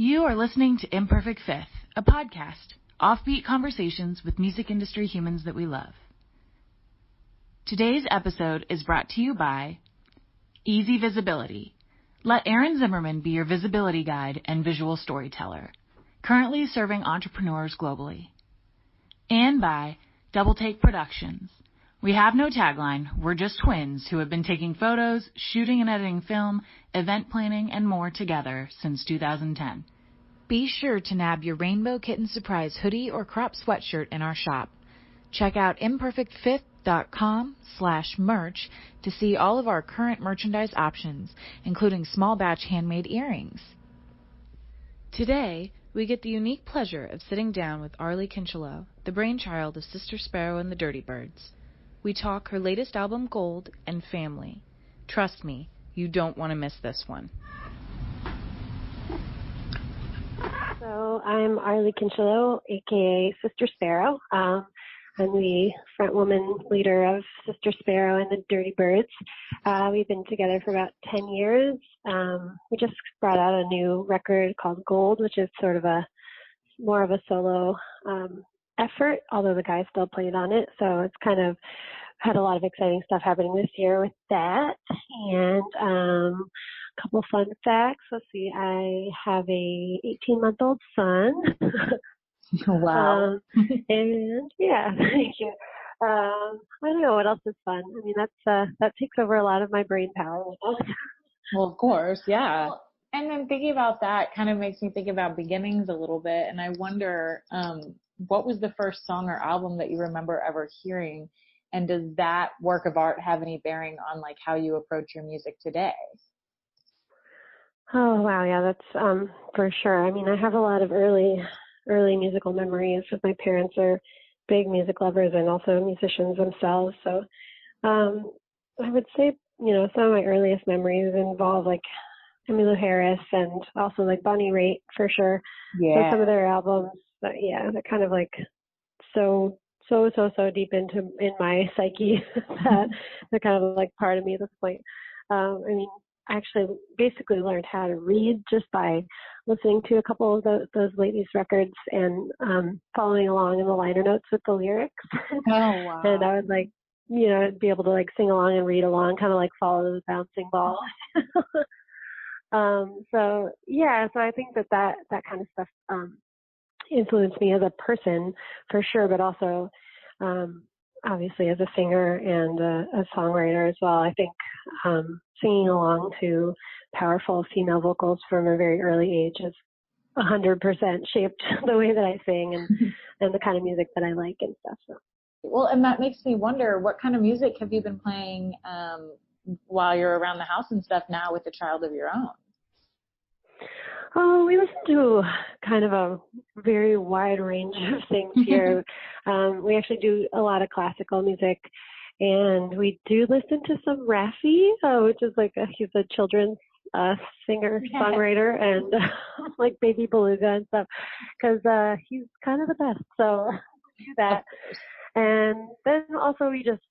You are listening to Imperfect Fifth, a podcast, offbeat conversations with music industry humans that we love. Today's episode is brought to you by Easy Visibility. Let Aaron Zimmerman be your visibility guide and visual storyteller, currently serving entrepreneurs globally. And by Double Take Productions. We have no tagline, we're just twins who have been taking photos, shooting and editing film, event planning, and more together since 2010. Be sure to nab your Rainbow Kitten Surprise hoodie or crop sweatshirt in our shop. Check out imperfectfifth.com/merch to see all of our current merchandise options, including small batch handmade earrings. Today, we get the unique pleasure of sitting down with Arleigh Kincheloe, the brainchild of Sister Sparrow and the Dirty Birds. We talk her latest album, Gold, and family. Trust me, you don't want to miss this one. So I'm Arleigh Kincheloe, a.k.a. Sister Sparrow. I'm the front woman leader of Sister Sparrow and the Dirty Birds. We've been together for about 10 years. We just brought out a new record called Gold, which is sort of more of a solo effort, although the guys still played on it. So it's kind of had a lot of exciting stuff happening this year with that. And a couple fun facts. Let's see. I have a 18-month-old son. Wow. And yeah, thank you. I don't know what else is fun. I mean, that takes over a lot of my brain power. Well, of course, yeah. Well, and then thinking about that kind of makes me think about beginnings a little bit. And I wonder, what was the first song or album that you remember ever hearing? And does that work of art have any bearing on like how you approach your music today? Oh, wow. Yeah, that's for sure. I mean, I have a lot of early musical memories with my parents are big music lovers and also musicians themselves. So I would say, some of my earliest memories involve like Emmylou Harris and also like Bonnie Raitt for sure. Yeah. So some of their albums, they're kind of like so deep in my psyche that they're kind of like part of me at this point. I mean, I actually basically learned how to read just by listening to a couple of those ladies' records and following along in the liner notes with the lyrics. Oh, wow. And I would like, be able to like sing along and read along, kind of like follow the bouncing ball. So I think that kind of stuff influenced me as a person for sure, but also obviously as a singer and a songwriter as well. I think singing along to powerful female vocals from a very early age has 100% shaped the way that I sing and the kind of music that I like and stuff. So. Well, and that makes me wonder, what kind of music have you been playing while you're around the house and stuff now with a child of your own? Oh, we listen to kind of a very wide range of things here. We actually do a lot of classical music, and we do listen to some Raffi, which is like he's a children's singer, songwriter, and like Baby Beluga and stuff, because he's kind of the best. So we do that. And then also we just,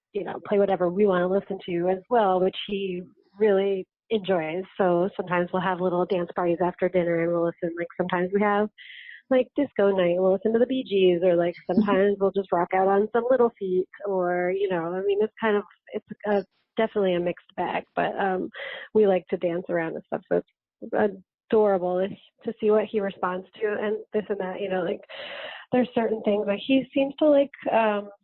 play whatever we want to listen to as well, which he really enjoys. So sometimes we'll have little dance parties after dinner and we'll listen, like sometimes we have like disco night, we'll listen to the Bee Gees, or like sometimes we'll just rock out on some Little Feat, or, I mean, it's definitely a mixed bag, but we like to dance around and stuff. So it's adorable to see what he responds to and this and that, like there's certain things like he seems to like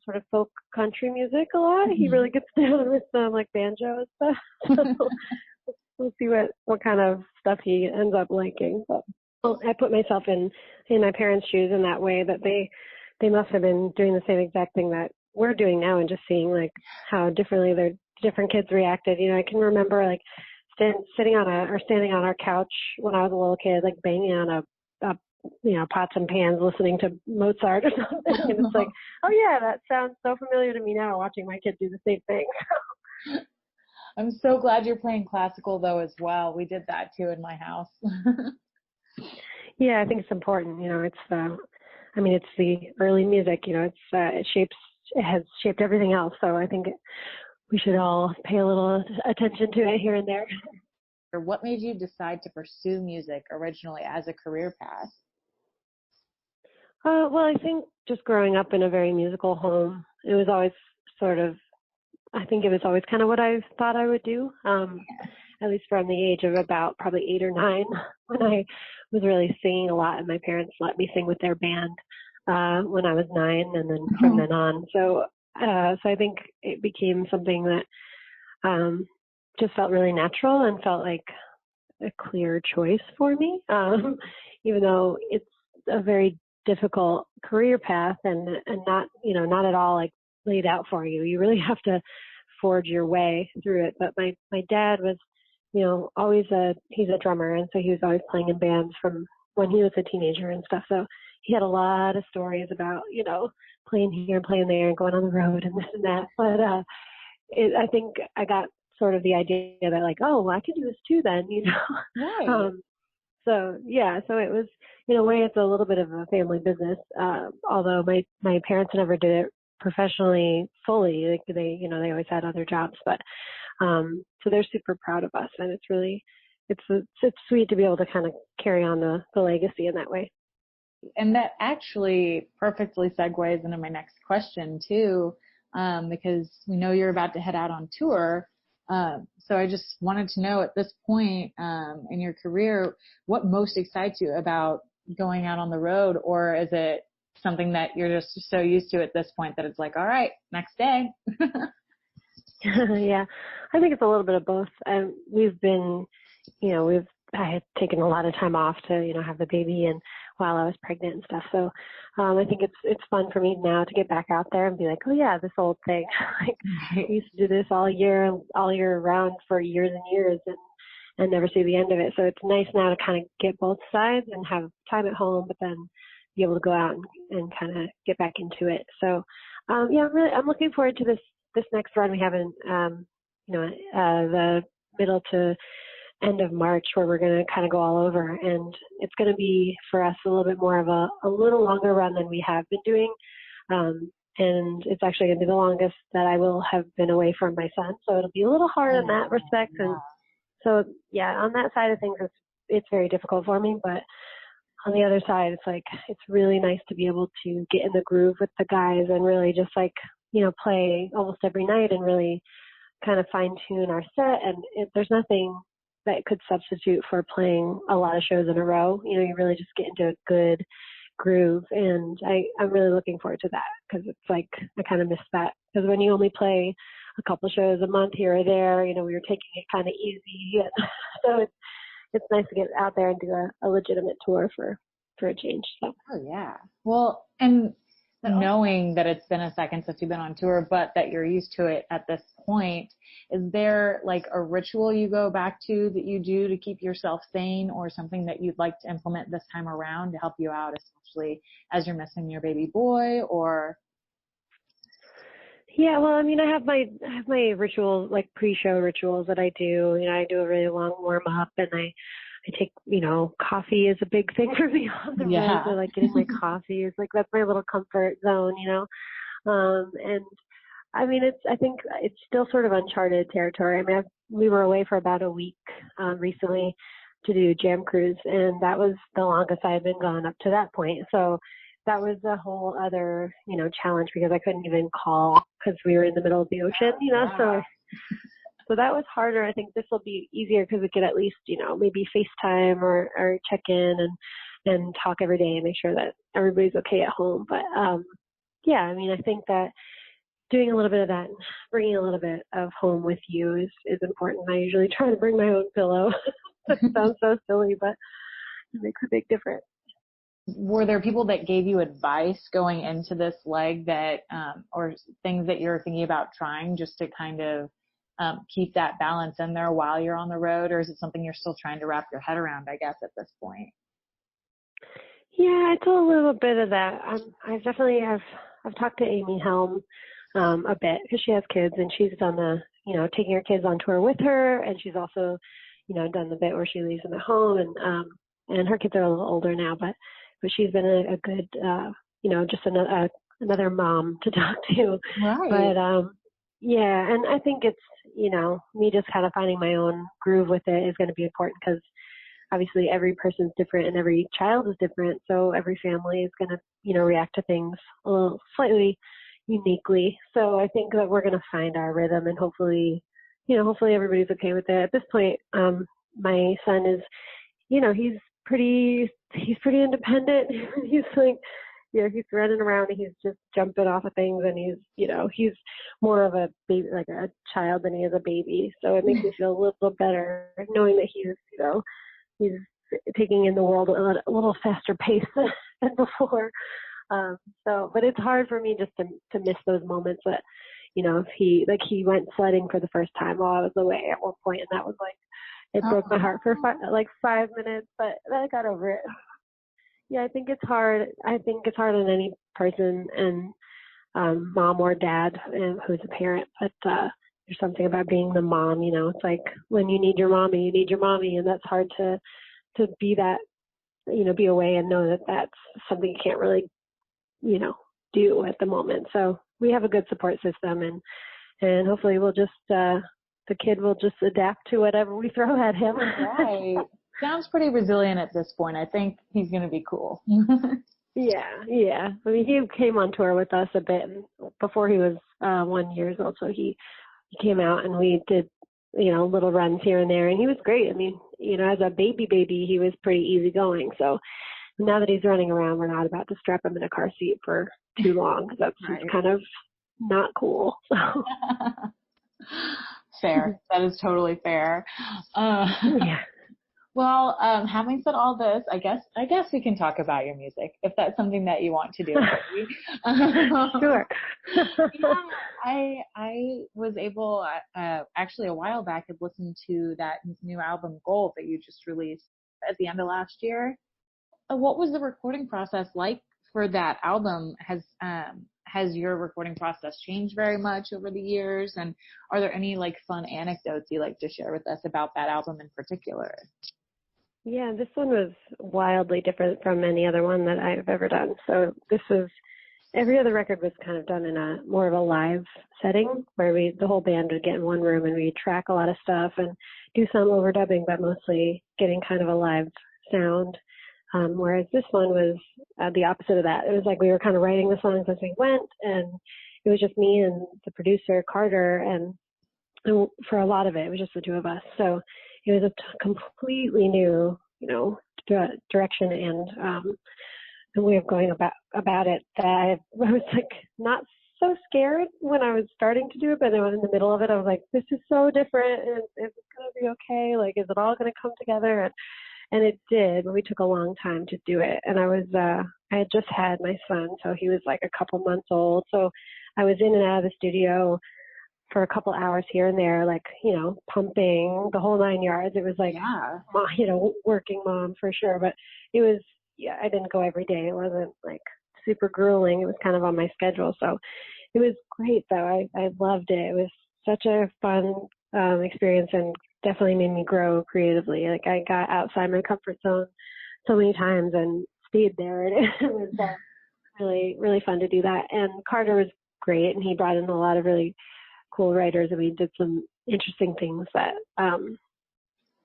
sort of folk country music a lot. Mm-hmm. He really gets down with some like banjo and stuff. So we'll see what kind of stuff he ends up liking. But I put myself in my parents' shoes in that way, that they must have been doing the same exact thing that we're doing now, and just seeing like how differently their different kids reacted. I can remember like standing on our couch when I was a little kid, like banging on a pots and pans, listening to Mozart or something. And it's like, oh yeah, that sounds so familiar to me now, watching my kids do the same thing. I'm so glad you're playing classical though as well. We did that too in my house. Yeah, I think it's important. It's it's the early music. It has shaped everything else. So I think we should all pay a little attention to it here and there. Or what made you decide to pursue music originally as a career path? Well, I think just growing up in a very musical home, it was always I think it was always kind of what I thought I would do, at least from the age of about probably 8 or 9 when I was really singing a lot, and my parents let me sing with their band when I was 9, and then from then on. So I think it became something that just felt really natural and felt like a clear choice for me, even though it's a very difficult career path and not, not at all like laid out for you. You really have to forge your way through it. But my dad was, always he's a drummer, and so he was always playing in bands from when he was a teenager and stuff. So he had a lot of stories about, playing here and playing there and going on the road and this and that. But I think I got sort of the idea that like, oh, well, I can do this too then, Right. So it was, in a way, it's a little bit of a family business. Although my parents never did it professionally fully. Like they always had other jobs, but so they're super proud of us, and it's really, it's sweet to be able to kind of carry on the legacy in that way. And that actually perfectly segues into my next question too, because we know you're about to head out on tour. So I just wanted to know at this point in your career, what most excites you about going out on the road, or is it something that you're just so used to at this point that it's like, all right, next day? Yeah, I think it's a little bit of both. We've been, I had taken a lot of time off to, have the baby and while I was pregnant and stuff. So I think it's fun for me now to get back out there and be like, oh yeah, this old thing. Like we used to do this all year round for years and years and never see the end of it. So it's nice now to kind of get both sides and have time at home, but then be able to go out and kind of get back into it. So I'm looking forward to this next run we have in the middle to end of March, where we're going to kind of go all over, and it's going to be for us a little bit more of a little longer run than we have been doing, and it's actually going to be the longest that I will have been away from my son, so it'll be a little hard in that respect. And so on that side of things it's very difficult for me, but on the other side it's really nice to be able to get in the groove with the guys and really just play almost every night and really kind of fine tune our set, and there's nothing that could substitute for playing a lot of shows in a row. You really just get into a good groove, and I'm really looking forward to that, because it's like I kind of miss that, because when you only play a couple shows a month here or there, we were taking it kind of easy, and so it's nice to get out there and do a legitimate tour for a change. So. Oh yeah. Well, and knowing that it's been a second since you've been on tour, but that you're used to it at this point, is there like a ritual you go back to that you do to keep yourself sane, or something that you'd like to implement this time around to help you out, especially as you're missing your baby boy? Or yeah, well, I mean, I have my rituals, like pre-show rituals that I do. I do a really long warm up, and I take, coffee is a big thing for me on the road. So like getting my coffee is like, that's my little comfort zone, and I mean, I think it's still sort of uncharted territory. I mean, we were away for about a week recently to do Jam Cruise, and that was the longest I had been gone up to that point. So that was a whole other, challenge, because I couldn't even call because we were in the middle of the ocean, So that was harder. I think this will be easier because we could at least, maybe FaceTime or check in and talk every day and make sure that everybody's okay at home. But I mean, I think that doing a little bit of that, bringing a little bit of home with you is important. I usually try to bring my own pillow. That sounds so silly, but it makes a big difference. Were there people that gave you advice going into this leg that, or things that you're thinking about trying just to kind of keep that balance in there while you're on the road? Or is it something you're still trying to wrap your head around, I guess, at this point? Yeah, it's a little bit of that. I've talked to Amy Helm a bit, because she has kids, and she's done taking her kids on tour with her, and she's also, done the bit where she leaves them at home, and her kids are a little older now, but she's been a good, just another mom to talk to. Right. But Yeah, and I think it's, me just kind of finding my own groove with it is going to be important because obviously every person's different and every child is different. So every family is going to, react to things a little slightly uniquely. So I think that we're going to find our rhythm and hopefully everybody's okay with it. At this point, my son is, he's pretty independent. He's like, he's running around and he's just jumping off of things and he's more of a baby, like a child than he is a baby. So it makes me feel a little better knowing that he's taking in the world at a little faster pace than before. But it's hard for me just to miss those moments that, if he went sledding for the first time while I was away at one point, and that was like, it broke my heart for 5 minutes, but I got over it. Yeah, I think it's hard. I think it's hard on any person, and mom or dad who's a parent. But there's something about being the mom. It's like when you need your mommy, and that's hard to be that. Be away and know that that's something you can't really, do at the moment. So we have a good support system, and hopefully we'll just the kid will just adapt to whatever we throw at him. Right. Sounds pretty resilient at this point. I think he's going to be cool. Yeah. I mean, he came on tour with us a bit before he was 1 year old. So he came out and we did, little runs here and there, and he was great. I mean, as a baby, he was pretty easygoing. So now that he's running around, we're not about to strap him in a car seat for too long because that's right. just kind of not cool. So. Fair. That is totally fair. Yeah. Well, having said all this, I guess we can talk about your music if that's something that you want to do. Sure. I was able, actually a while back, I'd listened to that new album Gold that you just released at the end of last year. What was the recording process like for that album? Has your recording process changed very much over the years? And are there any fun anecdotes you'd like to share with us about that album in particular? Yeah, this one was wildly different from any other one that I've ever done. So every other record was kind of done in a more of a live setting where the whole band would get in one room and we'd track a lot of stuff and do some overdubbing, but mostly getting kind of a live sound. Whereas this one was the opposite of that. It was like we were kind of writing the songs as we went, and it was just me and the producer, Carter, and for a lot of it was just the two of us. So it was a completely new, direction and way of going about it that I was not so scared when I was starting to do it, but then in the middle of it, I was like, this is so different, and is it going to be okay? Is it all going to come together? And it did, but we took a long time to do it. And I had just had my son, so he was a couple months old. So I was in and out of the studio for a couple hours here and there, pumping the whole 9 yards. It was working mom for sure. But it was, I didn't go every day. It wasn't super grueling. It was kind of on my schedule. So it was great though. I loved it. It was such a fun experience and definitely made me grow creatively. I got outside my comfort zone so many times and stayed there. And it was really, really fun to do that. And Carter was great, and he brought in a lot of really cool writers, and we did some interesting things that,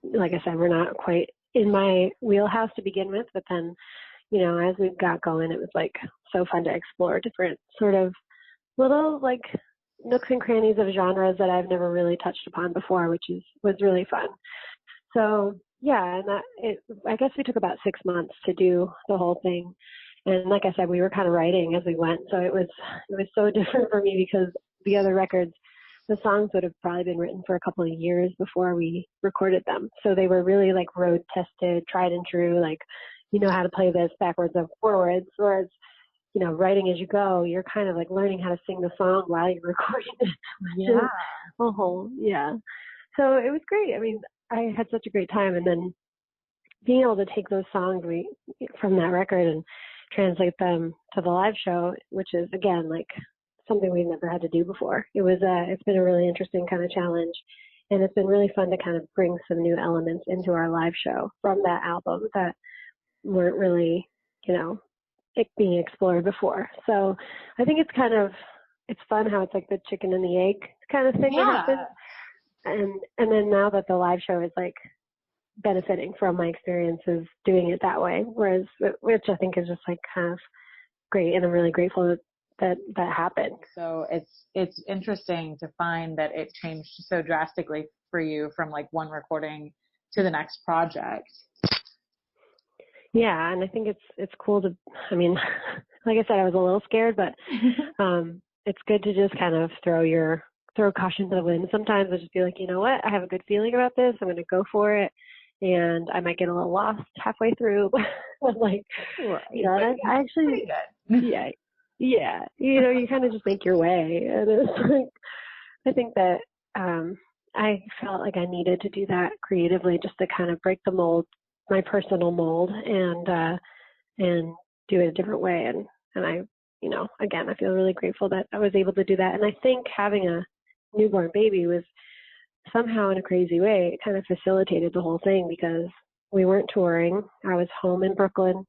like I said, were not quite in my wheelhouse to begin with. But then, as we got going, it was so fun to explore different sort of little nooks and crannies of genres that I've never really touched upon before, which was really fun. So yeah, and I guess we took about 6 months to do the whole thing. And like I said, we were kind of writing as we went. So it was so different for me because the other records, the songs would have probably been written for a couple of years before we recorded them. So they were really road tested, tried and true, how to play this backwards and forwards. Whereas writing as you go, you're kind of learning how to sing the song while you're recording it. Yeah. Yeah. So it was great. I mean, I had such a great time. And then being able to take those songs from that record and translate them to the live show, which is again, something we've never had to do before. It's been a really interesting kind of challenge. And it's been really fun to kind of bring some new elements into our live show from that album that weren't really, being explored before. So I think it's fun how it's the chicken and the egg kind of thing that happens. And then now that the live show is like benefiting from my experiences doing it that way, which I think is just like kind of great, and I'm really grateful that happened. So it's interesting to find that it changed so drastically for you from like one recording to the next project. Yeah, and I think it's cool to, I mean, like I said, I was a little scared, but it's good to just kind of throw caution to the wind. Sometimes I just be like, you know what, I have a good feeling about this. I'm going to go for it. And I might get a little lost halfway through, but like, you know, and I actually, yeah, you know, you kind of just make your way. And it's like, I think that, I felt like I needed to do that creatively just to kind of break the mold, my personal mold, and do it a different way. And I, you know, again, I feel really grateful that I was able to do that. And I think having a newborn baby was somehow, in a crazy way, it kind of facilitated the whole thing, because we weren't touring. I was home in Brooklyn,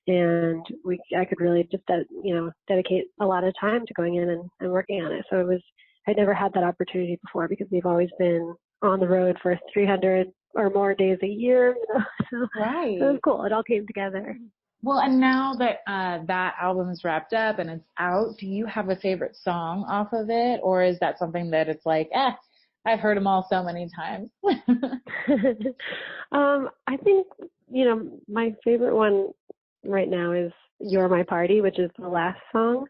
and I could really just, dedicate a lot of time to going in and working on it. So I'd never had that opportunity before, because we've always been on the road for 300 or more days a year. You know? So right. it was cool. It all came together. Well, and now that that album's wrapped up and it's out, do you have a favorite song off of it, or is that something that it's like, I've heard them all so many times? I think, you know, my favorite one right now is You're My Party, which is the last song.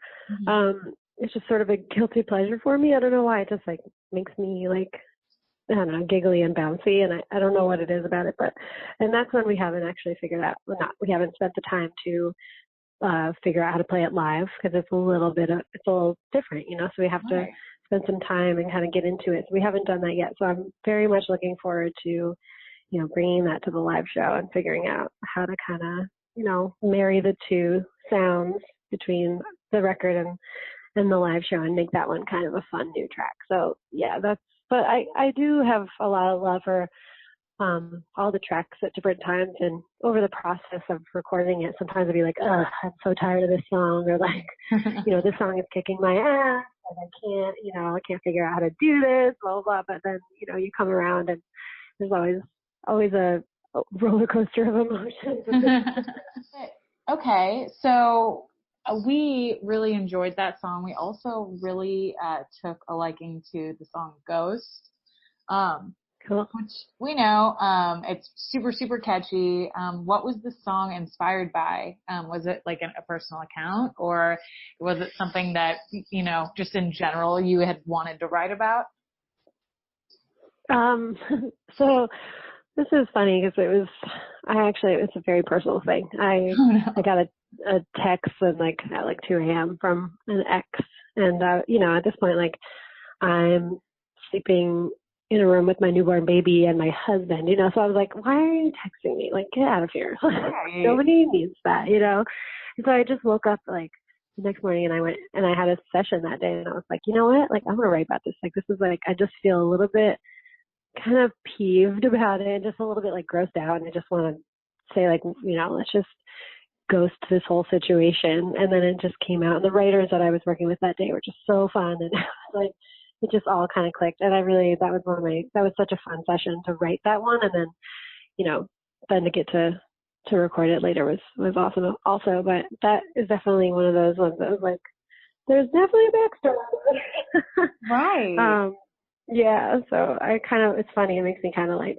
Mm-hmm. It's just sort of a guilty pleasure for me. I don't know why. It just like makes me like, I don't know, giggly and bouncy, and I don't know what it is about it, and that's one we haven't actually figured out. We haven't spent the time to figure out how to play it live, because it's a little different, you know, so we have to spend some time and kind of get into it. So we haven't done that yet. So I'm very much looking forward to, you know, bringing that to the live show and figuring out how to kind of, you know, marry the two sounds between the record and the live show and make that one kind of a fun new track. So yeah, but I do have a lot of love for all the tracks at different times, and over the process of recording it, sometimes I'd be like, I'm so tired of this song, or like, you know, this song is kicking my ass, and I can't figure out how to do this, blah, blah, blah. But then, you know, you come around and there's always a roller coaster of emotions. Okay. So we really enjoyed that song. We also really took a liking to the song Ghost. Cool. Which we know, it's super, super catchy. What was the song inspired by? Was it like a personal account, or was it something that, you know, just in general you had wanted to write about? So this is funny, because it's a very personal thing. I got a text at 2 a.m. from an ex, and, you know, at this point, like, I'm sleeping in a room with my newborn baby and my husband, you know, so I was like, why are you texting me? Like, get out of here. Nobody needs that, you know? And so I just woke up like the next morning, and I went and I had a session that day, and I was like, you know what? Like, I'm going to write about this. Like, this is like, I just feel a little bit kind of peeved about it, just a little bit like grossed out. And I just want to say, like, you know, let's just ghost this whole situation. And then it just came out. And the writers that I was working with that day were just so fun. And like, it just all kind of clicked. And that was such a fun session to write that one. And then, you know, then to get to record it later was awesome also. But that is definitely one of those ones that was like, there's definitely a backstory. Right. Yeah. So it's funny. It makes me kind of like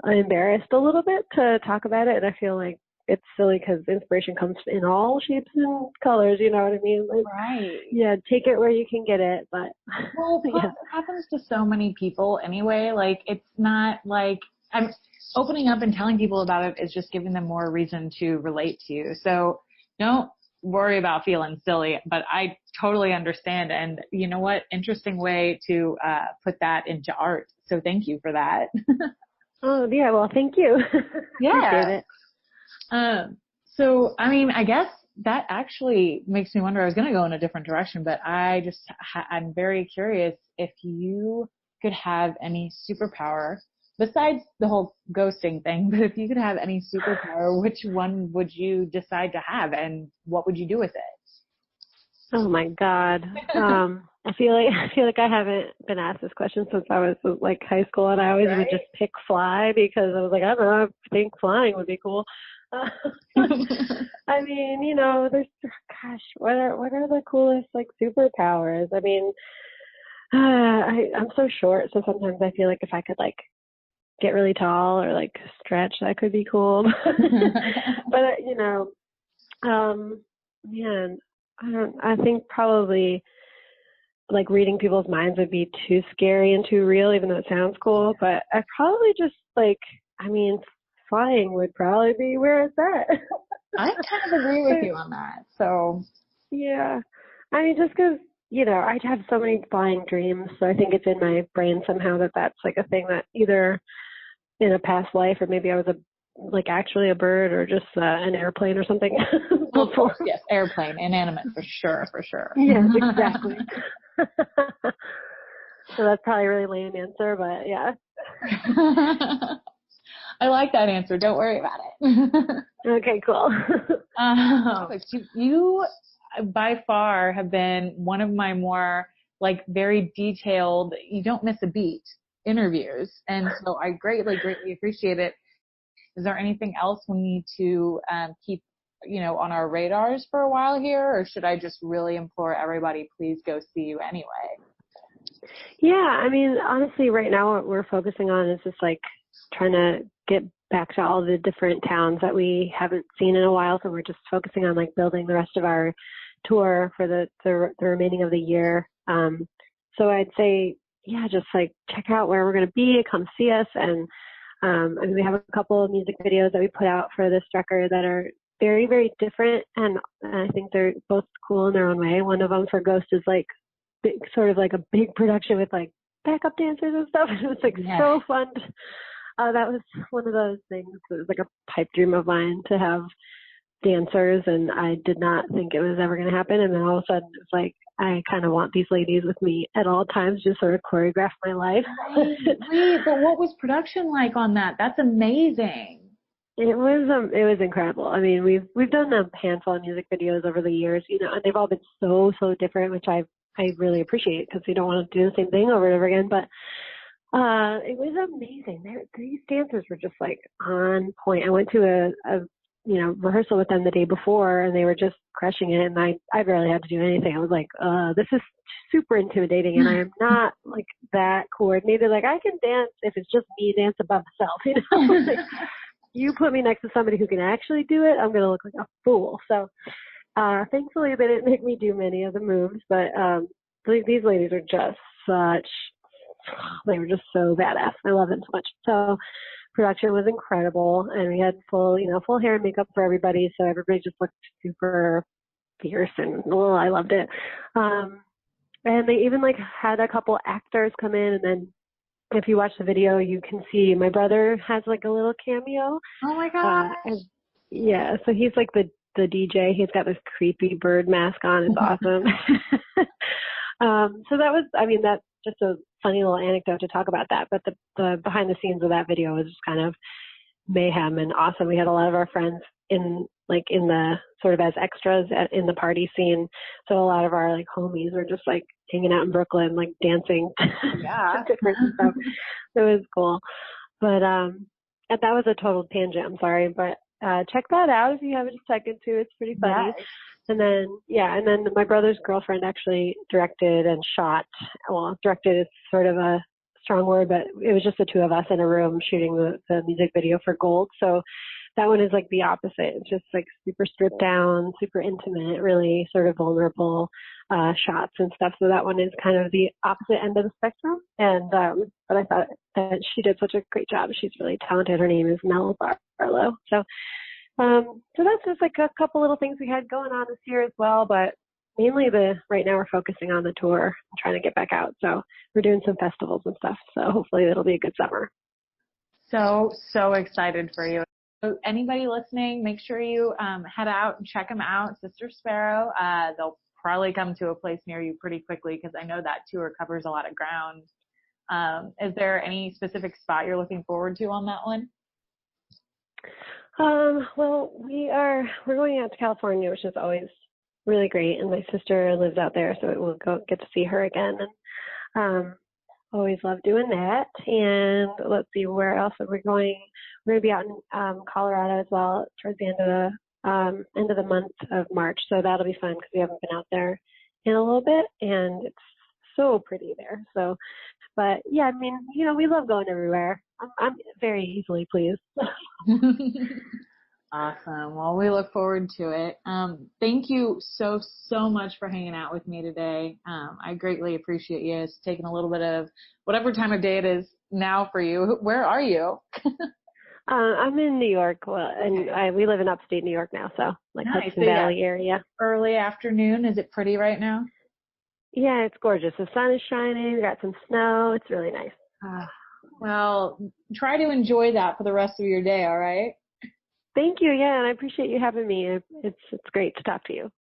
embarrassed a little bit to talk about it. And I feel like it's silly, because inspiration comes in all shapes and colors, you know what I mean? Like, right. Yeah, take it where you can get it, but it happens to so many people anyway. Like, it's not like I'm opening up and telling people about it is just giving them more reason to relate to you. So don't worry about feeling silly, but I totally understand. And you know what? Interesting way to put that into art. So thank you for that. Oh yeah, well, thank you. Yeah. Appreciate it. So, I mean, I guess that actually makes me wonder. I was going to go in a different direction, but I'm very curious if you could have any superpower besides the whole ghosting thing, but if you could have any superpower, which one would you decide to have, and what would you do with it? Oh my God. I feel like I haven't been asked this question since I was like high school, and I always would just pick fly because I was like, I don't know, I think flying would be cool. I mean, you know, what are the coolest like superpowers? I mean, I'm so short, so sometimes I feel like if I could like get really tall or like stretch, that could be cool. But you know, man, I think probably like reading people's minds would be too scary and too real, even though it sounds cool. But I probably just like, I mean, flying would probably be where it's at. I kind of agree with you on that. So yeah, I mean, just because, you know, I have so many flying dreams, so I think it's in my brain somehow that that's like a thing that either in a past life or maybe I was actually a bird or just an airplane or something. Of course, yes, airplane, inanimate for sure. Yes, exactly. So that's probably a really lame answer, but yeah. I like that answer. Don't worry about it. Okay, cool. You by far have been one of my more like very detailed, you don't miss a beat interviews. And so I greatly appreciate it. Is there anything else we need to keep, you know, on our radars for a while here, or should I just really implore everybody, please go see you anyway? Yeah, I mean, honestly, right now what we're focusing on is just like trying to get back to all the different towns that we haven't seen in a while. So we're just focusing on like building the rest of our tour for the remaining of the year. So I'd say, yeah, just like check out where we're going to be, come see us. And I mean, we have a couple of music videos that we put out for this record that are very, very different. And I think they're both cool in their own way. One of them for Ghost is like big, sort of like a big production with like backup dancers and stuff. It was like so fun. That was one of those things. It was like a pipe dream of mine to have dancers, and I did not think it was ever going to happen. And then all of a sudden it's like, I kind of want these ladies with me at all times, just sort of choreograph my life. Wait, but what was production like on that? That's amazing. It was incredible. I mean, we've done a handful of music videos over the years, you know, and they've all been so different, which I really appreciate because we don't want to do the same thing over and over again. But it was amazing. These dancers were just like on point. I went to a rehearsal with them the day before, and they were just crushing it. And I barely had to do anything. I was like, this is super intimidating, and I am not like that coordinated. Like I can dance if it's just me dance above myself, you know. Like, you put me next to somebody who can actually do it, I'm gonna look like a fool. So thankfully they didn't make me do many of the moves, but these ladies are just they were just so badass. I love them so much. So production was incredible, and we had full hair and makeup for everybody, so everybody just looked super fierce, and I loved it. And they even like had a couple actors come in, and then if you watch the video, you can see my brother has like a little cameo. Oh my gosh. Yeah, so he's like the DJ. He's got this creepy bird mask on. It's awesome. So that was, I mean, that's just a funny little anecdote to talk about that. But the behind the scenes of that video was just kind of mayhem and awesome. We had a lot of our friends in the sort of as extras in the party scene. So a lot of our like homies were just like hanging out in Brooklyn, like dancing. Yeah. Different stuff. It was cool. But that was a total tangent. I'm sorry, but check that out if you have a second to. It's pretty funny. Yes. And then my brother's girlfriend actually directed and shot. Well, directed is sort of a strong word, but it was just the two of us in a room shooting the music video for Gold. So that one is like the opposite. It's just like super stripped down, super intimate, really sort of vulnerable shots and stuff. So that one is kind of the opposite end of the spectrum. And but I thought that she did such a great job. She's really talented. Her name is Mel Barlow. So that's just like a couple little things we had going on this year as well. But mainly right now we're focusing on the tour and trying to get back out. So we're doing some festivals and stuff. So hopefully it'll be a good summer. So excited for you. So anybody listening, make sure you head out and check them out. Sister Sparrow. They'll probably come to a place near you pretty quickly because I know that tour covers a lot of ground. Is there any specific spot you're looking forward to on that one? Well, we're going out to California, which is always really great. And my sister lives out there, so we'll go get to see her again. And always love doing that. And let's see, where else are we going? We're going to be out in Colorado as well towards the end of the month of March. So that'll be fun because we haven't been out there in a little bit, and it's so pretty there. So, but yeah, I mean, we love going everywhere. I'm very easily pleased. Awesome. Well, we look forward to it. Thank you so much for hanging out with me today. I greatly appreciate you taking a little bit of whatever time of day it is now for you. Where are you? I'm in New York, and we live in upstate New York now, so like nice. Hudson Valley area. Early afternoon. Is it pretty right now? Yeah, it's gorgeous. The sun is shining. We got some snow. It's really nice. Well, try to enjoy that for the rest of your day, all right? Thank you. Yeah, and I appreciate you having me. It's great to talk to you.